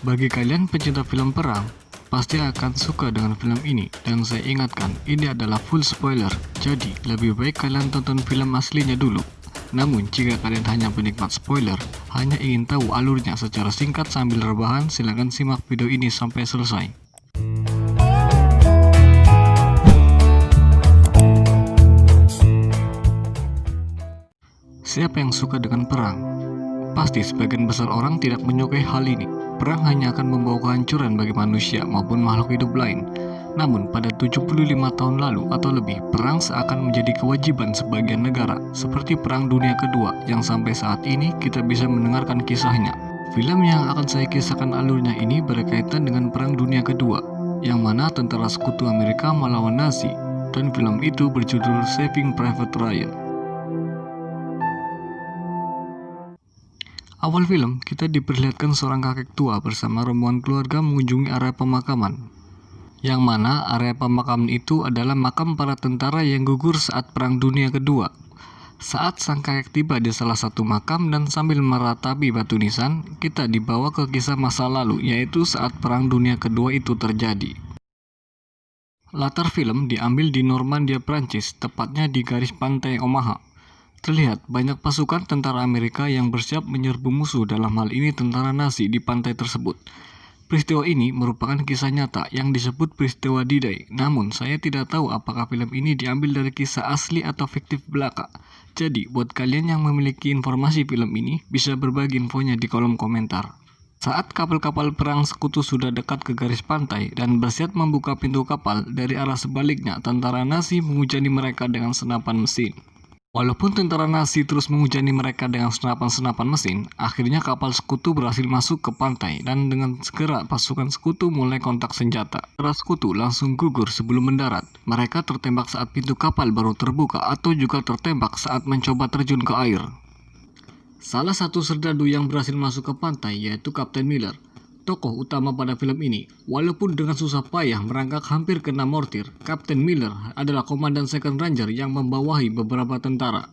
Bagi kalian pecinta film perang, pasti akan suka dengan film ini, dan saya ingatkan, ini adalah full spoiler, jadi lebih baik kalian tonton film aslinya dulu. Namun, jika kalian hanya penikmat spoiler, hanya ingin tahu alurnya secara singkat sambil rebahan, silahkan simak video ini sampai selesai. Siapa yang suka dengan perang? Pasti sebagian besar orang tidak menyukai hal ini. Perang hanya akan membawa kehancuran bagi manusia maupun makhluk hidup lain. Namun pada 75 tahun lalu atau lebih, perang seakan menjadi kewajiban sebagian negara, seperti Perang Dunia Kedua yang sampai saat ini kita bisa mendengarkan kisahnya. Film yang akan saya kisahkan alurnya ini berkaitan dengan Perang Dunia Kedua, yang mana tentara sekutu Amerika melawan Nazi, dan film itu berjudul Saving Private Ryan. Awal film, kita diperlihatkan seorang kakek tua bersama rombongan keluarga mengunjungi area pemakaman. Yang mana area pemakaman itu adalah makam para tentara yang gugur saat Perang Dunia Kedua. Saat sang kakek tiba di salah satu makam dan sambil meratapi batu nisan, kita dibawa ke kisah masa lalu, yaitu saat Perang Dunia Kedua itu terjadi. Latar film diambil di Normandia, Prancis, tepatnya di garis pantai Omaha. Terlihat banyak pasukan tentara Amerika yang bersiap menyerbu musuh, dalam hal ini tentara Nazi di pantai tersebut. Peristiwa ini merupakan kisah nyata yang disebut peristiwa D-Day. Namun saya tidak tahu apakah film ini diambil dari kisah asli atau fiktif belaka. Jadi buat kalian yang memiliki informasi film ini, bisa berbagi infonya di kolom komentar. Saat kapal-kapal perang sekutu sudah dekat ke garis pantai dan bersiap membuka pintu kapal, dari arah sebaliknya tentara Nazi menghujani mereka dengan senapan mesin. Walaupun tentara Nazi terus menghujani mereka dengan senapan-senapan mesin, akhirnya kapal sekutu berhasil masuk ke pantai dan dengan segera pasukan sekutu mulai kontak senjata. Tentara sekutu langsung gugur sebelum mendarat. Mereka tertembak saat pintu kapal baru terbuka atau juga tertembak saat mencoba terjun ke air. Salah satu serdadu yang berhasil masuk ke pantai yaitu Kapten Miller, tokoh utama pada film ini. Walaupun dengan susah payah merangkak hampir kena mortir, Kapten Miller adalah komandan Second Ranger yang membawahi beberapa tentara.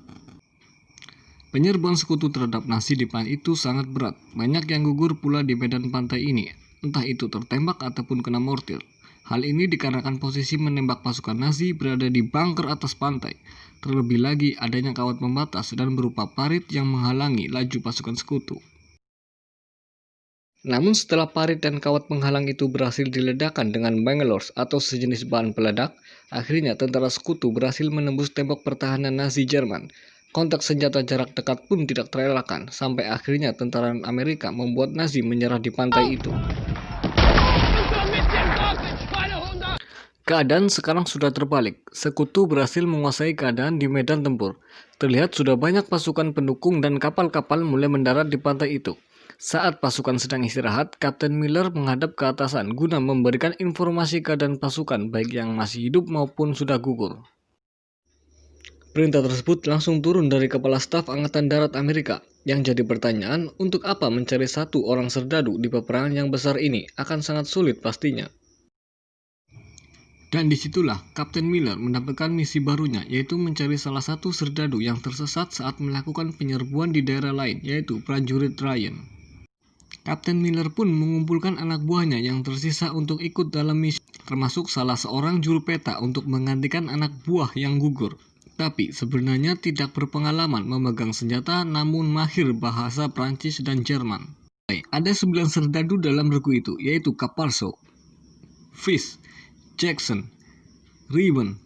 Penyerbuan sekutu terhadap Nazi di pantai itu sangat berat. Banyak yang gugur pula di medan pantai ini, entah itu tertembak ataupun kena mortir. Hal ini dikarenakan posisi menembak pasukan Nazi berada di bunker atas pantai. Terlebih lagi adanya kawat pembatas dan berupa parit yang menghalangi laju pasukan sekutu. Namun setelah parit dan kawat penghalang itu berhasil diledakkan dengan banglers atau sejenis bahan peledak, akhirnya tentara sekutu berhasil menembus tembok pertahanan Nazi Jerman. Kontak senjata jarak dekat pun tidak terelakkan, sampai akhirnya tentara Amerika membuat Nazi menyerah di pantai itu. Keadaan sekarang sudah terbalik, sekutu berhasil menguasai keadaan di medan tempur. Terlihat sudah banyak pasukan pendukung dan kapal-kapal mulai mendarat di pantai itu. Saat pasukan sedang istirahat, Kapten Miller menghadap ke atasan guna memberikan informasi keadaan pasukan baik yang masih hidup maupun sudah gugur. Perintah tersebut langsung turun dari Kepala Staf Angkatan Darat Amerika. Yang jadi pertanyaan, untuk apa mencari satu orang serdadu di peperangan yang besar ini? Akan sangat sulit pastinya. Dan disitulah Kapten Miller mendapatkan misi barunya, yaitu mencari salah satu serdadu yang tersesat saat melakukan penyerbuan di daerah lain, yaitu prajurit Ryan. Kapten Miller pun mengumpulkan anak buahnya yang tersisa untuk ikut dalam misi, termasuk salah seorang juru peta untuk menggantikan anak buah yang gugur. Tapi sebenarnya tidak berpengalaman memegang senjata, namun mahir bahasa Prancis dan Jerman. Ada 9 serdadu dalam regu itu, yaitu Capalzo, Fish, Jackson, Ribbon,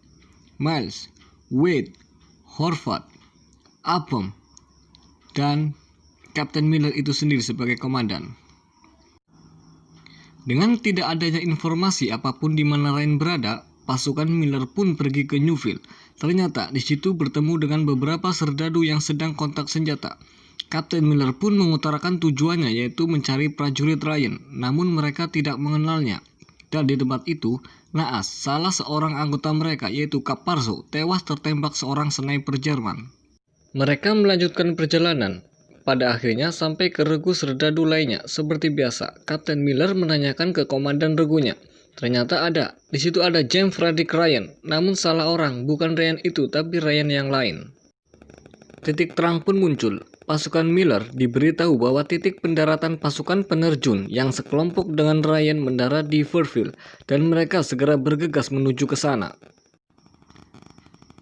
Miles, Wade, Horvath, Upham, dan Kapten Miller itu sendiri sebagai komandan. Dengan tidak adanya informasi apapun di mana Ryan berada, pasukan Miller pun pergi ke Newfield. Ternyata di situ bertemu dengan beberapa serdadu yang sedang kontak senjata. Kapten Miller pun mengutarakan tujuannya, yaitu mencari prajurit Ryan, namun mereka tidak mengenalnya. Dan di tempat itu, naas salah seorang anggota mereka, yaitu Capalzo, tewas tertembak seorang sniper Jerman. Mereka melanjutkan perjalanan. Pada akhirnya sampai ke regu serdadu lainnya. Seperti biasa, Kapten Miller menanyakan ke komandan regunya. Ternyata ada. Di situ ada James Frederick Ryan. Namun salah orang, bukan Ryan itu, tapi Ryan yang lain. Titik terang pun muncul. Pasukan Miller diberitahu bahwa titik pendaratan pasukan penerjun yang sekelompok dengan Ryan mendarat di Fairfield dan mereka segera bergegas menuju ke sana.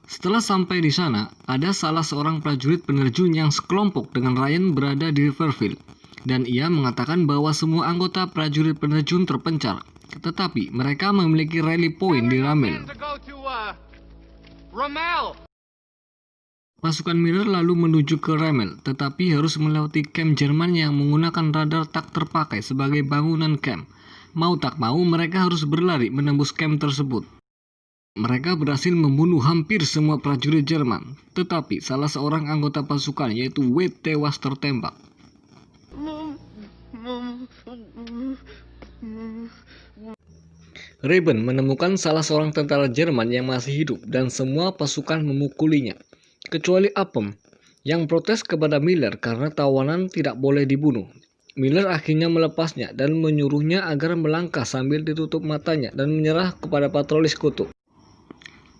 Setelah sampai di sana, ada salah seorang prajurit penerjun yang sekelompok dengan Ryan berada di Fairfield dan ia mengatakan bahwa semua anggota prajurit penerjun terpencar, tetapi mereka memiliki rally point di Ramel. Pasukan Miller lalu menuju ke Ramel, tetapi harus melewati kamp Jerman yang menggunakan radar tak terpakai sebagai bangunan kamp. Mau tak mau, mereka harus berlari menembus kamp tersebut. Mereka berhasil membunuh hampir semua prajurit Jerman, tetapi salah seorang anggota pasukan yaitu Wade tewas tertembak. Reben menemukan salah seorang tentara Jerman yang masih hidup dan semua pasukan memukulinya, kecuali Upham yang protes kepada Miller karena tawanan tidak boleh dibunuh. Miller akhirnya melepasnya dan menyuruhnya agar melangkah sambil ditutup matanya dan menyerah kepada patroli sekutu.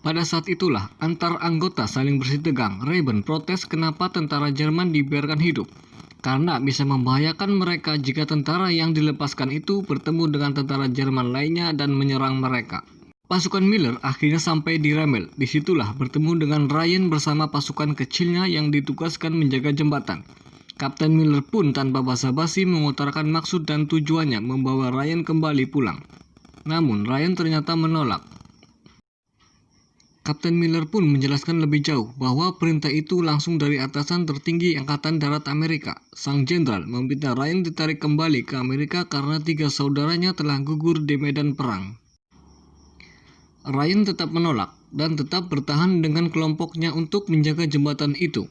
Pada saat itulah antar anggota saling bersih tegang. Reben protes kenapa tentara Jerman dibiarkan hidup, karena bisa membahayakan mereka jika tentara yang dilepaskan itu bertemu dengan tentara Jerman lainnya dan menyerang mereka. Pasukan Miller akhirnya sampai di Ramel. Disitulah bertemu dengan Ryan bersama pasukan kecilnya yang ditugaskan menjaga jembatan. Kapten Miller pun tanpa basa-basi mengutarakan maksud dan tujuannya membawa Ryan kembali pulang. Namun Ryan ternyata menolak. Kapten Miller pun menjelaskan lebih jauh bahwa perintah itu langsung dari atasan tertinggi Angkatan Darat Amerika. Sang jenderal meminta Ryan ditarik kembali ke Amerika karena 3 saudaranya telah gugur di medan perang. Ryan tetap menolak dan tetap bertahan dengan kelompoknya untuk menjaga jembatan itu.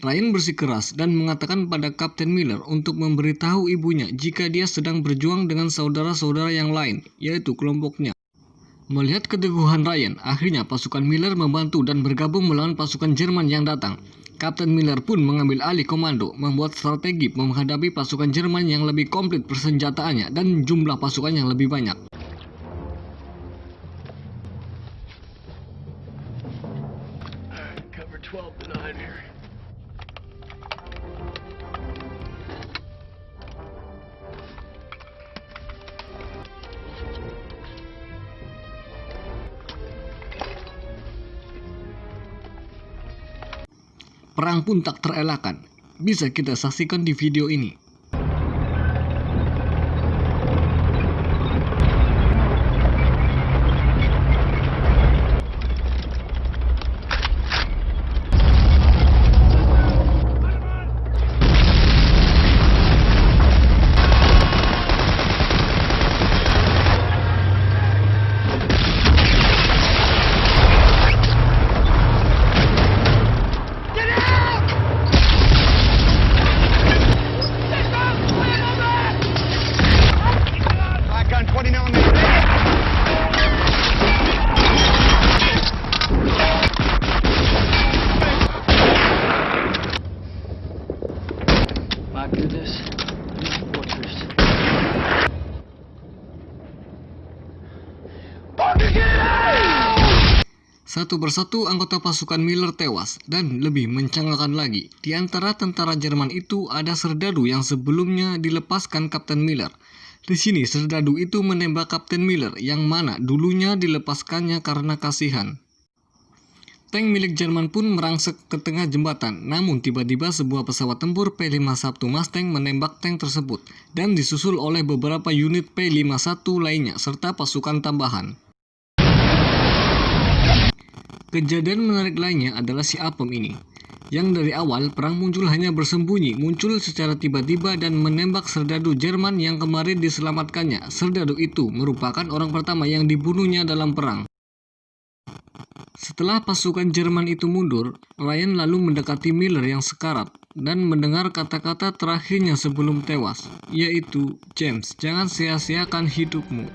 Ryan bersikeras dan mengatakan pada Kapten Miller untuk memberitahu ibunya jika dia sedang berjuang dengan saudara-saudara yang lain, yaitu kelompoknya. Melihat keteguhan Ryan, akhirnya pasukan Miller membantu dan bergabung melawan pasukan Jerman yang datang. Kapten Miller pun mengambil alih komando, membuat strategi menghadapi pasukan Jerman yang lebih komplit persenjataannya dan jumlah pasukan yang lebih banyak. Perang pun tak terelakkan. Bisa kita saksikan di video ini. Satu persatu anggota pasukan Miller tewas, dan lebih mencengangkan lagi, di antara tentara Jerman itu ada serdadu yang sebelumnya dilepaskan Kapten Miller. Di sini serdadu itu menembak Kapten Miller yang mana dulunya dilepaskannya karena kasihan. Tank milik Jerman pun merangsek ke tengah jembatan, namun tiba-tiba sebuah pesawat tempur P-51 Mustang menembak tank tersebut, dan disusul oleh beberapa unit P-51 lainnya serta pasukan tambahan. Kejadian menarik lainnya adalah si Upham ini, yang dari awal perang muncul hanya bersembunyi, muncul secara tiba-tiba dan menembak serdadu Jerman yang kemarin diselamatkannya. Serdadu itu merupakan orang pertama yang dibunuhnya dalam perang. Setelah pasukan Jerman itu mundur, Ryan lalu mendekati Miller yang sekarat dan mendengar kata-kata terakhirnya sebelum tewas, yaitu, "James, jangan sia-siakan hidupmu."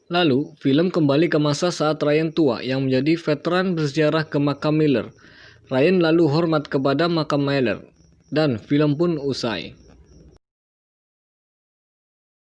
Lalu, film kembali ke masa saat Ryan tua yang menjadi veteran berziarah ke makam Miller. Ryan lalu hormat kepada makam Miller, dan film pun usai.